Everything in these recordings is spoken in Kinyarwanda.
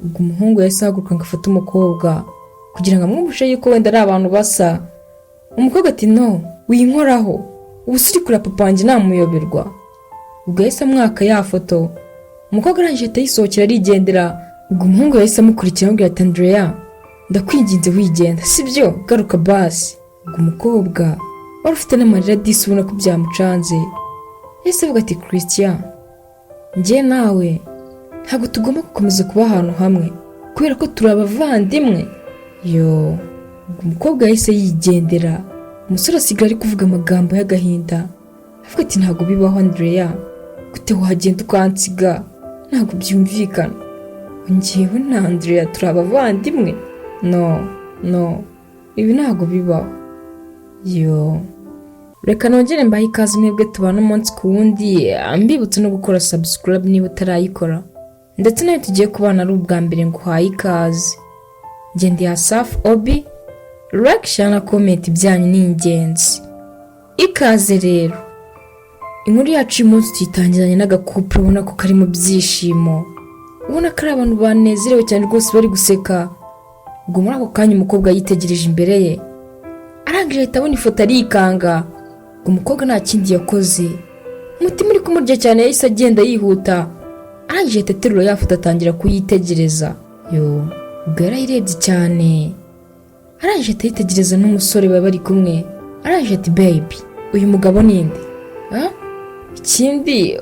ubwo umuhungu yahise ahaguruka ngo afate umukobwa kugira ngo amwumvishe yuko wenda ari abantu basa. Umukobwa ati no winkoraho ubu siri kuri papa wanjye namuyoberwa. Ubwo yahise amwaka ya foto. Umukobwa arangije ahita yisohokera arigendera. Ubwo umuhungu yahise amukurikira amubwira ati Andrea ndakwinginze wigenda sibyo garuka basi. Ubwo umukobwa wari ufite n'amarira disi ubona ko byamucanze yahise avuga ati Christian njye nawe ntabwo tugomba gukomeza kuba ahantu hamwe kubera ko turi abavandimwe. Ubwo umukobwa yahise yigendera. Umusore asigara ari kuvuga amagambo y'agahinda avuga ati ntabwo bibaho Andrea gute wagenda ukansiga ntabwo byumvikana njyewe na Andrea turi abavandimwe no ibi ntabwo bibaho. Reka nongere mbahe ikaze mwebwe tubana umunsi ku wundi ambibutse no gukora subscribe niba utarayikora ndetse nawe tugiye kubana ari ubwa mbere ngo uhaye ikaze. Njye ndi Asaf Obi, like share na comment byanyu ni ingenzi. Ikaze rero inkuru yacu uyu munsi tuyitangiranye n'agakupure ubona ko kari mu byishimo ubona ko ari abantu banezerewe cyane rwose bari guseka. Ubwo muri ako kanya umukobwa yitegereje imbere ye arangije ahita abona ifoto arikanga. Ubwo umukobwa nta kindi yakoze umutima uri kumurya cyane yahise agenda yihuta arangije ahita aterura ya foto atangira kuyitegereza. Ubwo yarayirebye cyane arangije ahita yitegereza n'umusore bari kumwe arangije ati baby uyu mugabo ninde? Ikindi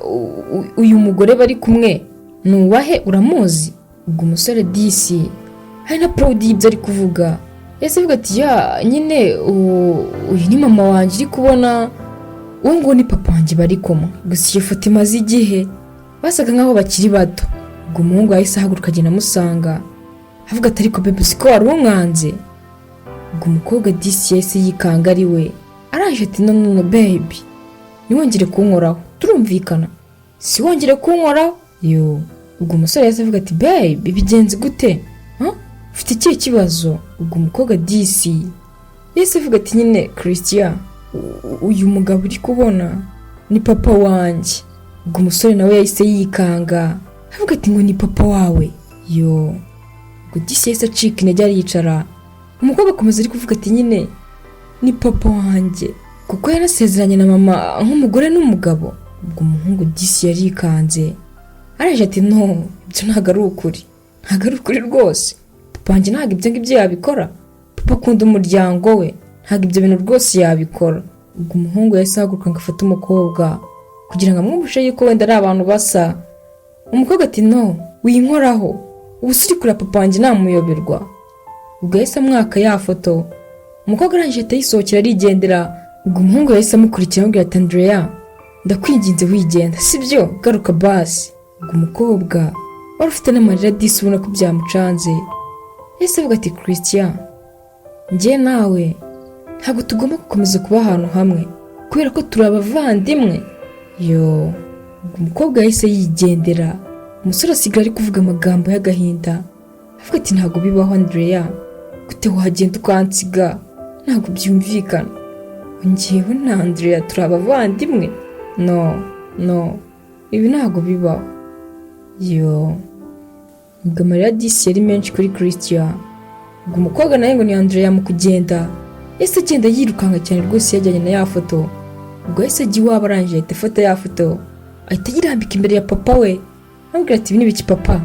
uyu mugore bari kumwe ni uwahe uramuzi? Ubwo umusore disi hari na proud y'ibyo ari kuvuga yahise avuga ati ya nyine uyu ni mama wanjye uri kubona uwo ngo ni papa wanjye bari kumwe gusa iyo foto imaze igihe basaga nkaho bakiri bato. Ubwo umuhungu yahise ahaguruka agenda amusanga avuga ati ariko baby siko wari umwanze? Ubwo umukobwa disi yahise yikanga ari we arangije ati no baby niwongere kunkoraho turumvikana si wongere kunkoraho. Ubwo umusore yahise avuga ati baby bigenze gute ufite ikihe kibazo? Ubwo umukobwa disi yahise avuga ati nyine Christian uyu mugabo uri kubona ni papa wanjye. Ubwo umusore nawe yahise yikanga avuga ati ngo ni papa wawe. Ubwo disi yahise acika intege aricara. Umukobwa akomeza ari kuvuga ati nyine ni papa wanjye kuko yarasezeranye na mama nk'umugore n'umugabo. Ubwo umuhungu disi yarikanze arangije ati no ibyo ntabwo ari ukuri rwose papa wanjye ntabwo ibyo ngibyo yabikora. Papa akunda umuryango we ntabwo ibyo bintu rwose yabikora. Ubwo umuhungu yahise ahaguruka ngo afate umukobwa kugira ngo amwumvishe yuko wenda ari abantu basa. Umukobwa ati no winkoraho ubu siri kuri papa wanjye namuyoberwa. Ubwo yahise amwaka ya foto. Umukobwa arangije ahita yisohokera arigendera. Ubwo umuhungu yahise amukurikira amubwira ati Andrea ndakwinginze wigenda sibyo garuka basi. Ubwo umukobwa wari ufite n'amarira disi ubona ko byamucanze yahise avuga ati Christian njye nawe ntabwo tugomba gukomeza kuba ahantu hamwe kubera ko turi abavandimwe. Ubwo umukobwa yahise yigendera. Umusore asigara ari kuvuga amagambo y'agahinda avuga ati ntabwo bibaho Andrea gute wagenda ukansiga ntabwo byumvikana njyewe na Andrea turi abavandimwe no ibi ntabwo bibaho. Ubwo amarira disi yari menshi kuri Christian. Ubwo umukobwa nawe ngo ni Andrea mu kugenda yahise agenda yirukanka cyane rwose yajyanye na ya foto. Ubwo yahise ajya iwabo arangije ahita afata ya foto ahita yirambika imbere ya papa we amubwira ati ibi ni biki papa?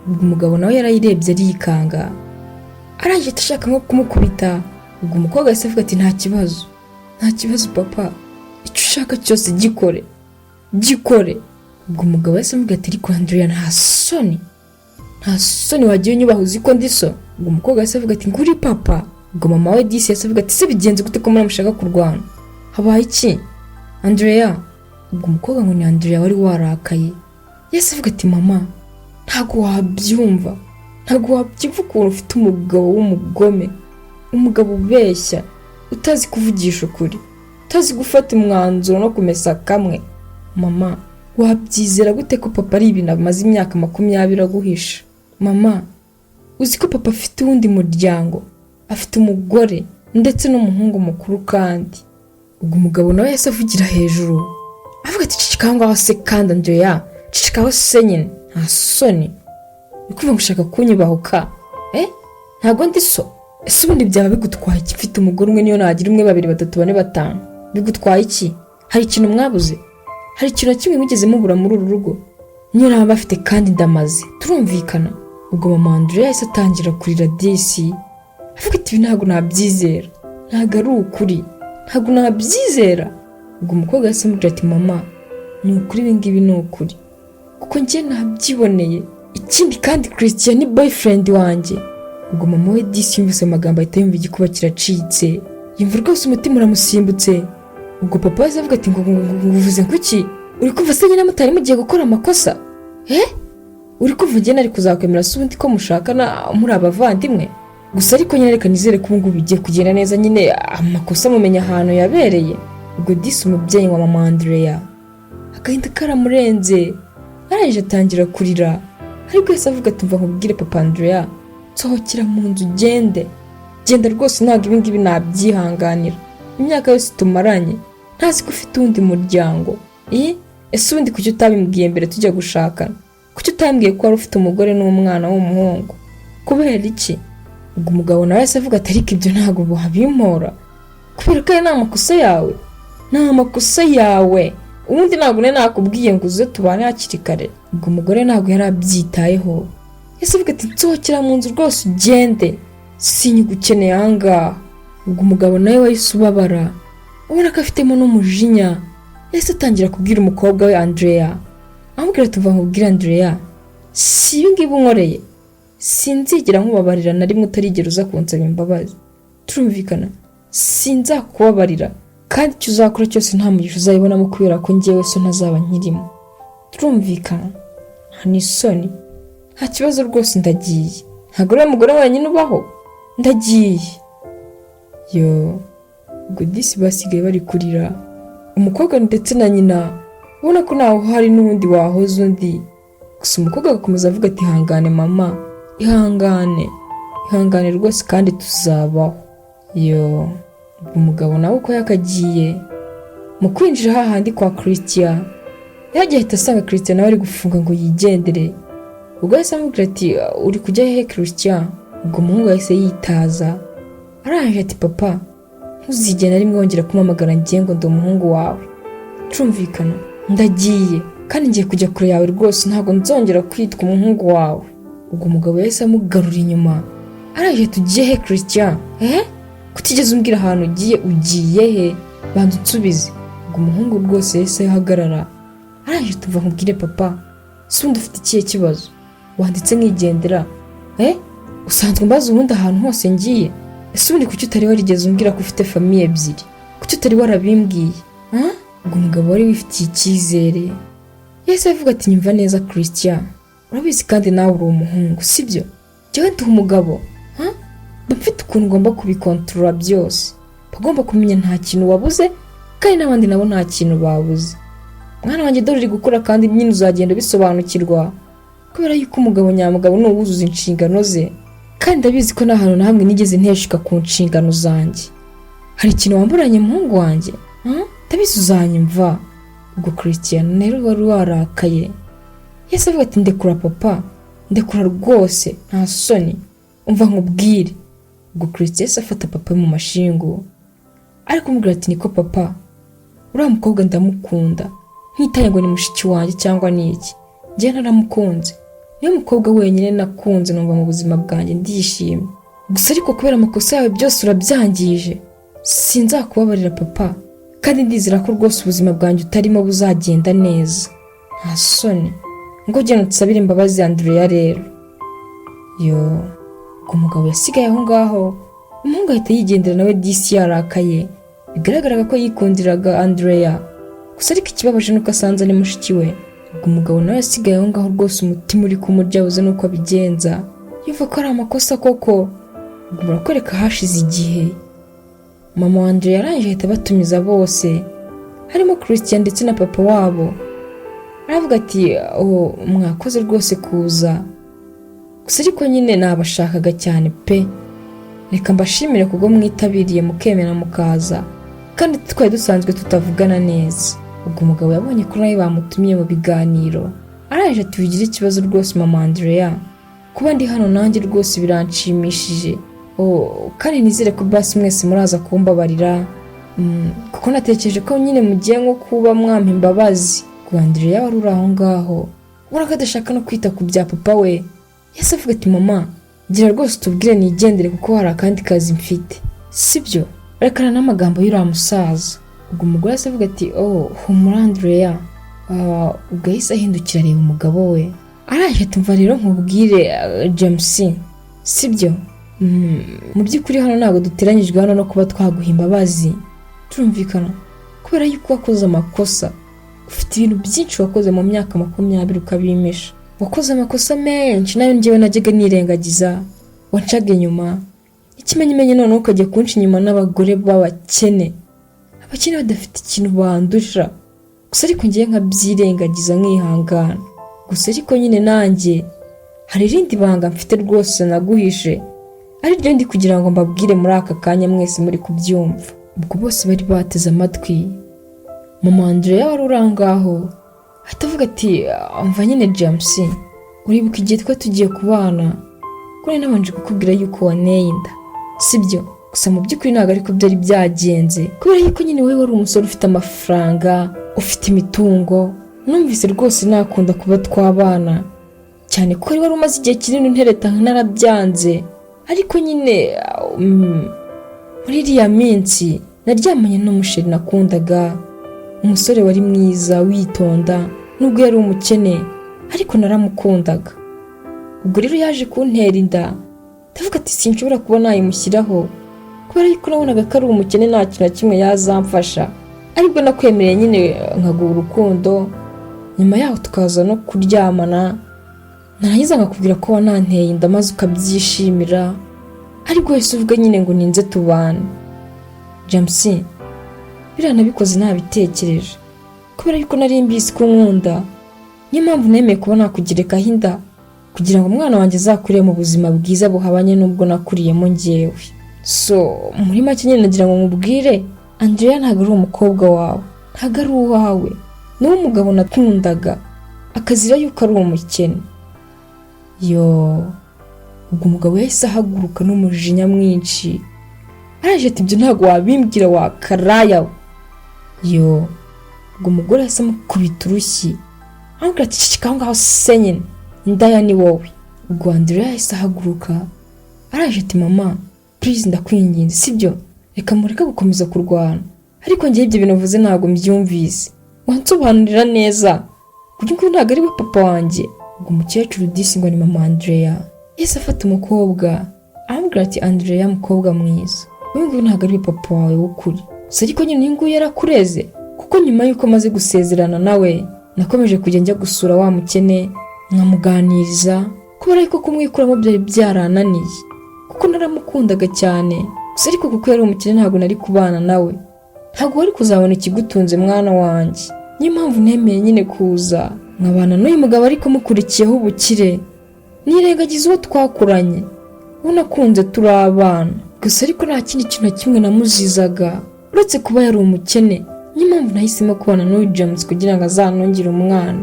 Ubwo umugabo nawe yarayirebye arikanga arangije ashaka nko kumukubita. Ubwo umukobwa yahise avuga ati nta kibazo papa icyo ushaka cyose gikore. Ubwo umugabo yahise amubwira ati ariko Andrea nta soni wagiye unyubaha uzi ko ndi so? Ubwo umukobwa yahise avuga ati nguri papa. Ubwo mama we disi yahise avuga ati se bigenze gute ko muramushaka kurwana habaye iki Andrea? Ubwo umukobwa ngo ni Andrea wari warakaye yahise avuga ati mama ntabwo wabyumva ukuntu ufite umugabo w'umugome umugabo ubeshya utazi kuvugisha ukuri utazi gufata umwanzuro no kumesa kamwe. Mama wabyizera gute ko papa ari ibintu amaze imyaka 20 aguhisha? Mama uzi ko papa afite uwundi muryango afite umugore ndetse n'umuhungu mukuru kandi. Ubwo umugabo nawe yahise avugira hejuru avuga ati cicikanga wase kandi Andrea cicikaho se nyine nta soni. uri kuvuga ngo ushaka kunyubahuka ntabwo ndi so. Ese ubundi byaba bigutwaye iki mfite umugore umwe niyo nagira umwe babiri batatu bane batanu? Bigutwaye iki? Hari ikintu mwabuze? Hari ikintu kimwe mwigeze mubura muri uru rugo? Niyo naba bafite kandi ndamaze turumvikana. Ubwo mama Andrea yahise atangira kurira disi avuga ati ntabwo nabyizera, ntabwo ari ukuri, ntabwo nabyizera. Ubwo umukobwa yahise amubwira ati mama ni ukuri, ibi ngibi ni ukuri kuko njye nabyiboneye, ikindi kandi Christian ni boyfriend wanjye. Ubwo mama we disi yumvise amagambo ahita yumva igikuba kiracitse, yumva rwose umutima uramusimbutse. Ubwo papa yahise avuga ati ngo uvuze kuki? Uri kumva se nyine mutari mugiye gukora amakosa? Uri kumva njye nari kuzakwemera se ubundi ko mushakana muri abavandimwe? Gusa ariko nyine reka nizere ko ubungubu bigiye kugenda neza, nyine amakosa mumenya ahantu yabereye. Ubwo disi umubyeyi wa mama Andrea agahinda karamurenze, arangije atangira kurira, ariko yahise avuga ati mva nkubwire papa Andrea, sohokera mu nzu genda rwose, ntabwo ibi ngibi nabyihanganira. Imyaka yose tumaranye ntazi ko ufite undi muryango. Ese ubundi kuki utabimbwiye mbere tujya gushakana? Kuki utambwiye ko wari ufite umugore n'umwana w'umuhungu? Kubera iki? Ubwo umugabo nawe yahise avuga ati ariko ibyo ntabwo buhabimpora, kubera ko ari amakosa yawe, ni amakosa yawe. Ubundi ntabwo nakubwiye ngo uze tubane hakiri kare. Ubwo umugore ntabwo yari abyitayeho, yahise avuga ati nsohokera mu nzu rwose ugende, sinyigukeneye ahangaha. Ubwo umugabo nawe wahise ubabara, ubona ko afitemo n'umujinya, yahise atangira kubwira umukobwa we Andrea amubwira ati nkubwire Andrea, si ibi ngibi unkoreye sinzigera nkubabarira na rimwe utarigera uza kunsaba imbabazi, turumvikana? Sinzakubabarira kandi icyo uzakora cyose nta mugisha uzayibonamo kubera ko njyewe so ntazaba nkirimo, turumvikana? Nta n'isoni, nta kibazo rwose, ndagiye. Ntabwo uriya mugore wenyine ubaho, ndagiye. Ubwo disi basigaye bari kurira, umukobwa ndetse na nyina ubona ko naho hari n'ubundi wahoze undi. Gusa umukobwa agakomeza avuga ati ihangane mama, ihangane rwose kandi tuzabaho. Umugabo nawe uko yakagiye mu kwinjira hahandi kwa Christian, yagiye ahita asanga Christian nawe ari gufunga ngo yigendere. Ubwo yahise amubwira ati uri kujya hehe Christian? Ubwo umuhungu yahise yitaza, arangije ati papa ntuzigera rimwe wongera kumamagara ngiye ngo ndi umuhungu wawe, turumvikana? Ndagiye kandi ngiye kujya kure yawe rwose, ntabwo nzongera kwitwa umuhungu wawe. Ubwo umugabo yahise amugarura inyuma, arangije tugiye he Christian? Kutigeze umbwira ahantu ugiye he? Banza unsubize. Ubwo umuhungu rwose yahise ahagarara, arangije tuva nkubwire papa, si undi ufite ikihe kibazo? Wanditse nkigendera? Usanzwe mbaza ubundi ahantu hose ngiye? Ese ubundi kuki utari warigeze umbwira ko ufite famiye ebyiri? Kuki utari warabimbwiye? Ubwo umugabo wari wifitiye icyizere yahise avuga ati nyumva neza Christian, urabizi kandi nawe uri umuhungu sibyo? Jyewe ndi umugabo, mfite ukuntu ngomba kubikontorora byose, bagomba kumenya nta kintu wabuze kandi n'abandi nabo nta kintu babuze. Mwana wanjye dore uri gukura kandi nyine uzagenda bisobanukirwa, kubera yuko umugabo nyamugabo ni uwuzuza inshingano ze, kandi ndabizi ko nta hantu na hamwe nigeze nteshuka ku nshingano zanjye. Hari ikintu wamburanye muhungu wanjye? Ndabizi uzanyumva. Ubwo Christian rero wari warakaye, yahise avuga ati ndekura papa, ndekura rwose, nta soni, umva nkubwire. Ubwo Christian yahise afata papa mu mashingu, ariko umubwira ati niko papa, uriya mukobwa ndamukunda, ntitaye ngo ni mushiki wanjye cyangwa ni iki, njye naramukunze, niyo mukobwa wenyine nakunze numva mu buzima bwanjye ndishimye. Gusa ariko kubera amakosa yawe byose urabyangije, sinzakubabarira papa, kandi ndizera ko rwose ubuzima bwanjye utarimo buzagenda neza. Nta soni, ngo ugende utusabire imbabazi Andrea rero. Umugabo yasigaye aho ngaho, umuhungu ahita yigendera nawe disi yarakaye, bigaragaraga ko yikundiraga Andrea. Gusa ariko ikibabaje nuko asanze ari mushiki we. Ubwo umugabo nawe yasigaye aho ngaho rwose umutima uri kumurya uze nuko abigenza, yumva ko ari amakosa koko. Ubwo murakwereka hashize igihe mama wa Andrea yarangije ahita batumiza bose, harimo Christian ndetse na papa wabo. Aravuga ati mwakoze rwose kuza, gusa ariko nyine nabashakaga cyane pe, reka mbashimire kubwo mwitabiriye mukemera mukaza, kandi twari dusanzwe tutavugana neza. Ubwo umugabo yabonye ko nawe bamutumiye mu biganiro, arangije ati wigira ikibazo rwose mama Andrea, kuba ndi hano nanjye rwose biranshimishije. Kandi nizere ko basi mwese muraza kumbabarira, kuko natekereje ko nyine mugiye nko kuba mwampa imbabazi. Andrea wari uri aho ngaho uraka adashaka no kwita ku bya papa we, yahise avuga ati mama gira rwose tubwire nigendere kuko hari akandi kazi mfite, sibyo? Arekana n'amagambo y'uriya musaza. Ubwo umugore yahise avuga ati humura Andrea. Ubwo yahise ahindukira areba umugabo we, araje ati mva rero nkubwire James, sibyo? Mu by'ukuri hano ntabwo duteranyijwe hano no kuba twaguha imbabazi, turumvikana, kubera yuko wakoze amakosa. Ufite ibintu byinshi wakoze mu myaka 20 ukabimisha, wakoze amakosa menshi nayo njyewe najyaga nirengagiza, wancaga inyuma. Ikimenyimenye none ukajya kunca inyuma n'abagore b'abakene, abakene badafite ikintu bandusha. Gusa ariko ngiye nkabyirengagiza nkihangana. Gusa ariko nyine nanjye hari irindi banga mfite rwose naguhishe, ari ryo ndi kugira ngo mbabwire muri aka kanya mwese muri kubyumva. Ubwo bose bari bateze amatwi. Mama Andrea wari urangaho ahita avuga ati mva nyine James, uribuka igihe twa tugiye kubana kuri nabanje kukubwira yuko waneye inda, sibyo? Gusa mu by'ukuri ntabwo ariko byari byagenze, kubera yuko nyine wowe wari umusore ufite amafaranga, ufite imitungo. Numvise rwose nakunda kuba twabana cyane ko wari umaze igihe kinini untereta narabyanze. Ariko nyine muri iriya minsi naryamanye n'umusheri nakundaga, umusore wari mwiza witonda, nubwo yari umukene ariko naramukundaga. Ubwo rero yaje kuntera inda, ndavuga ati sinshobora kuba nayimushyiraho kubera yuko nabonaga ko ari umukene nta kintu na kimwe yazamfasha. Aribwo nakwemereye nyine nkaguha urukundo, nyuma yaho tukaza no kuryamana, narangiza nkakubwira ko wananteye inda maze ukabyishimira, ariko wese uvuga nyine ngo ninze tubana. James, biriya nabikoze ntabitekereje kubera yuko nari mbizi ko nkunda, niyo mpamvu nemeye kuba nakugirekaho inda kugira ngo umwana wanjye azakure mu buzima bwiza buhabanye n'ubwo nakuriyemo njyewe. Muri make nyine nagira ngo nkubwire Andrea ntabwo ari umukobwa wawe, ntabwo ari uwawe, ni umugabo nakundaga akazira yuko ari umukene. Ubwo umugabo yahise ahaguruka n'umujinya mwinshi, araje ati ibyo ntabwo wabimbwira wakaraya we. Ubwo umugore yahise amukubita urushyi, amubwira ati ceceka aho ngaho se nyine, indaya ni wowe. Ubwo Andrea yahise ahaguruka, araje ati mama please ndakwinginze, sibyo? Reka mureke gukomeza kurwana. Ariko ngiye ibyo bintu uvuze ntabwo mbyumvise, wansobanurira neza kuko ngo ntabwo ari we papa wanjye. Ubwo umukecuru disi ngo ni mama Andrea yahise afata umukobwa, amubwira ati Andrea mukobwa mwiza, uyu nguyu ntabwo ari we papa wawe w'ukuri. Gusa ariko nyine uyu nguyu yarakureze, kuko nyuma yuko maze gusezerana nawe nakomeje kujya njya gusura wa mukene nkamuganiriza, kubera yuko kumwikuramo byari byarananiye kuko naramukundaga cyane. Gusa ariko kuko yari umukene ntabwo nari kubana nawe, ntabwo wari kuzabona ikigutunze mwana wanjye. Niyo mpamvu nemeye nyine kuza nkabana n'uyu mugabo ariko mukurikiyeho ubukire, nirengagiza uwo twakuranye, uwo nakunze turi abana. Gusa ariko nta kindi kintu na kimwe namuzizaga uretse kuba yari umukene. Niyo mpamvu nahisemo kubana n'uyu James kugira ngo azanongere umwana.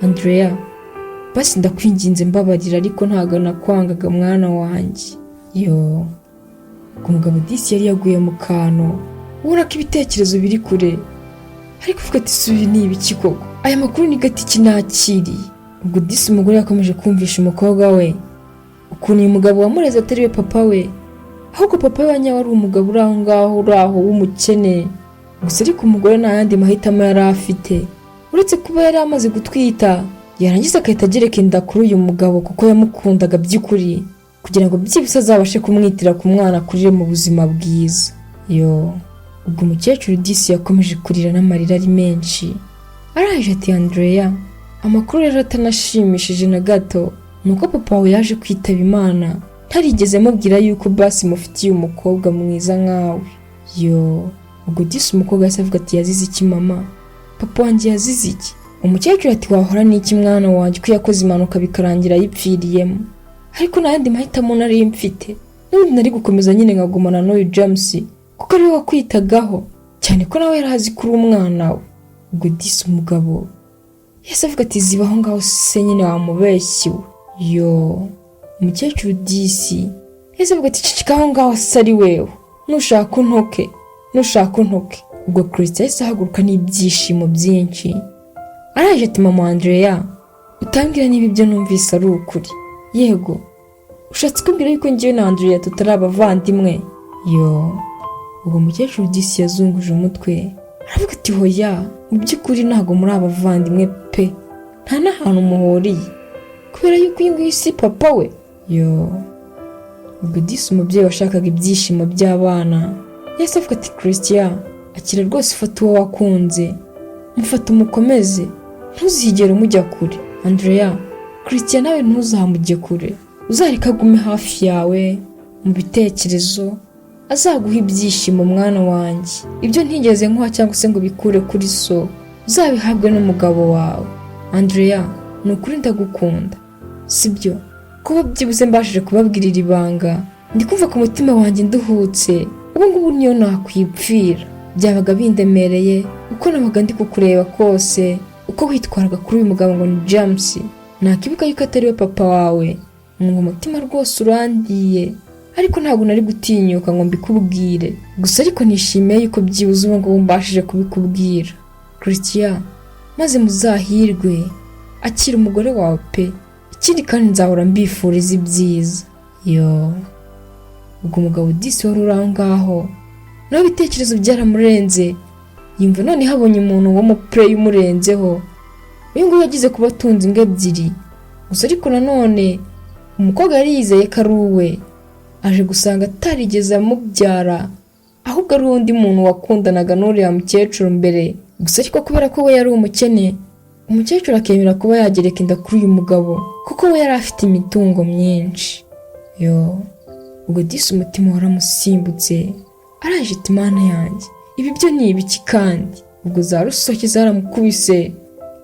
Andrea, basi ndakwinginze mbabarira, ariko ntabwo nakwangaga mwana wanjye. Umugabo disi yari yaguye mu kantu, ubona ko ibitekerezo biri kure, ariko uvuga ati subi ni ibiki koko, aya makuru ni gati kinakiriye. Ubwo disi umugore yakomeje kumvisha umukobwa we ukuntu uyu mugabo wamureze atari we papa we, ahubwo papa we wanyawe ari umugabo uri aho ngaho w'umukene. Gusa ariko umugore nta yandi mahitamo yari afite uretse kuba yari amaze gutwita, yarangiza agahita agereka inda kuri uyu mugabo kuko yamukundaga by'ukuri, kugira ngo byibuse azabashe kumwitira ku mwana akurire mu buzima bwiza. Ubwo umukecuru disi yakomeje kurira n'amarira ari menshi, araje ati Andrea, amakuru rero atanashimishije na gato nuko papa we yaje kwitaba Imana, ntarigeze mubwira yuko basi mufitiye umukobwa mwiza nkawe. Ubwo disi umukobwa yahise avuga ati yazize iki mama? Papa wanjye yazize iki? Umukecuru ati wahora n'iki mwana wanjye ko yakoze impanuka bikarangira yipfiriyemo? Ariko n'ayandi mahitamo nari mfite, n'ubundi nari gukomeza nyine nkagumana n'uyu James kuko ari we wakwitagaho cyane ko nawe yarazi kuri umwana we. Ubwo disi umugabo yahise avuga ati zibaho ngaho se nyine wamubeshyiwe. umukecuru disi yahise avuga ati cicika aho ngaho se ari wewe, nushaka untoke. Ubwo Christian yahise ahaguruka n'ibyishimo byinshi araje ati mama Andrea, utambwira niba ibyo numvise ari ukuri? Yego. Ushatse kumbwira yuko njyewe na Andrea tutari abavandimwe? Yo. Ubwo umukecuru disi yazunguje umutwe aravuga ati hoya, mu by'ukuri ntabwo muri abavandimwe pe, nta n'ahantu muhuriye, kubera yuko uyu nguyu si papa we. Yo. Ubwo disi umubyeyi washakaga ibyishimo by'abana yahise avuga ati Christian, akira rwose, ufata uwo wakunze, mufata umukomeze, ntuzigere umujya kure. Andrea, Christian nawe ntuzamujye kure, uzareka agume hafi yawe mu bitekerezo, azaguha ibyishimo mwana wanjye. Ibyo ntigeze nkuha cyangwa se ngo bikure kuri so, uzabihabwe n'umugabo wawe. Andrea, ni ukuri ndagukunda, sibyo? Kuba byibuze mbashije kubabwirira ibanga, ndi kumva ku mutima wanjye nduhutse, ubu ngubu niyo nakwipfira. Byabaga bindemereye uko nabaga ndi kukureba kose, uko witwaraga kuri uyu mugabo ngo ni James, nakibuka yuko atari we papa wawe, ngo umutima rwose urandiye, ariko ntabwo nari gutinyuka ngo mbikubwire. Gusa ariko nishimiye yuko byibuze ubu ngubu mbashije kubikubwira Christian, maze muzahirwe, akira umugore wawe pe, ikindi kandi nzahora mbifuriza ibyiza. Yo. Ubwo umugabo disi wari uri aho ngaho nawe ibitekerezo byaramurenze, yumva none habonye umuntu wo mu play umurenzeho. Uyu nguyu yagize kuba atunze imbwa ebyiri, gusa ariko nanone umukobwa yari yizeye ko ari uwe, aje gusanga atarigeze amubyara, ahubwo ari undi muntu wakundanaga n'uriya mukecuru mbere. Gusa ariko kubera ko we yari umukene, umukecuru akemera kuba yagereka inda kuri uyu mugabo kuko we yari afite imitungo myinshi. Yo. Ubwo disi umutima waramusimbutse araje ati mana yanjye, ibi byo ni ibiki kandi? Ubwo za rusoke zaramukubise,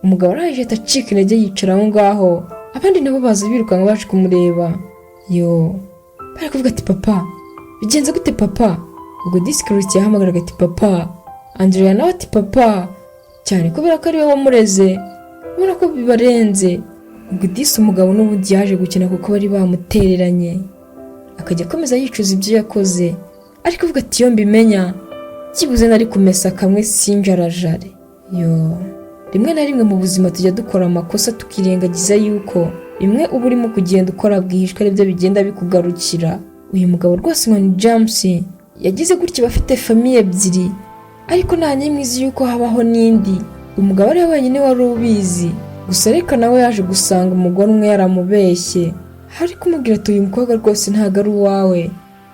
umugabo araje atacika intege yicara aho ngaho, abandi nabo baza birukanka baje kumureba. Yo. Bari kuvuga ati papa, bigenze gute papa? Ubwo disi Christian yahamagaraga ati papa. Andrea nawe ati papa, cyane kubera ko ari we wamureze, ubona ko bibarenze. Ubwo disi umugabo n'ubundi yaje gukina kuko bari bamutereranye, akajya akomeza yicuza ibyo yakoze, ariko avuga ati iyo mbimenya byibuze nari kumesa kamwe sinjarajare. Yo. Rimwe na rimwe mu buzima tujya dukora amakosa tukirengagiza yuko bimwe uba urimo kugenda ukora bwihishwa aribyo bigenda bikugarukira. Uyu mugabo rwose ngo ni James yagize gutya, bafite famiye ebyiri, ariko nta n'imwe izi yuko habaho n'indi. Umugabo ari we wenyine wari ubizi, gusa ariko nawe yaje gusanga umugore umwe yaramubeshye, hari kumubwira ati uyu mukobwa rwose ntago ari uwawe,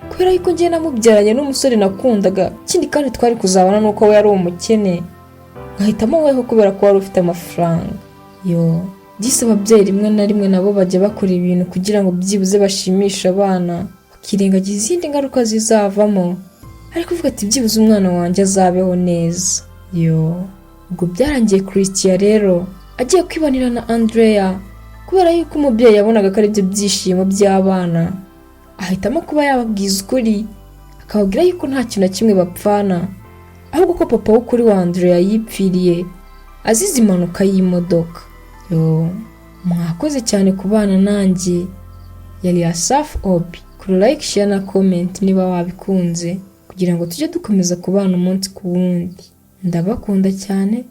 kubera yuko njye namubyaranye n'umusore nakundaga, ikindi kandi twari kuzabana nuko we yari umukene, nkahitamo weho kubera ko wari ufite amafaranga. Yo. Disi ababyeyi rimwe na rimwe nabo bajya bakora ibintu kugira ngo byibuze bashimishe abana, bakirengagiza izindi ngaruka zizavamo, ariko uvuga ati byibuze umwana wanjye azabeho neza. Yo. Ubwo byarangiye Christian rero agiye kwibanira na Andrea, kubera yuko umubyeyi yabonaga ko ari byo byishimo by'abana, ahitamo kuba yababwiza ukuri, akababwira yuko nta kintu na kimwe bapfana, ahubwo ko papa w'ukuri wa Andrea yipfiriye azize impanuka y'imodoka. Yo. Mwakoze cyane kubana nanjye, yari Asaf Obi. Kuri like, share na comment niba wabikunze, kugira ngo tujye dukomeza kubana umunsi ku wundi. Ndabakunda cyane,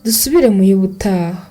dusubire mu y'ubutaha.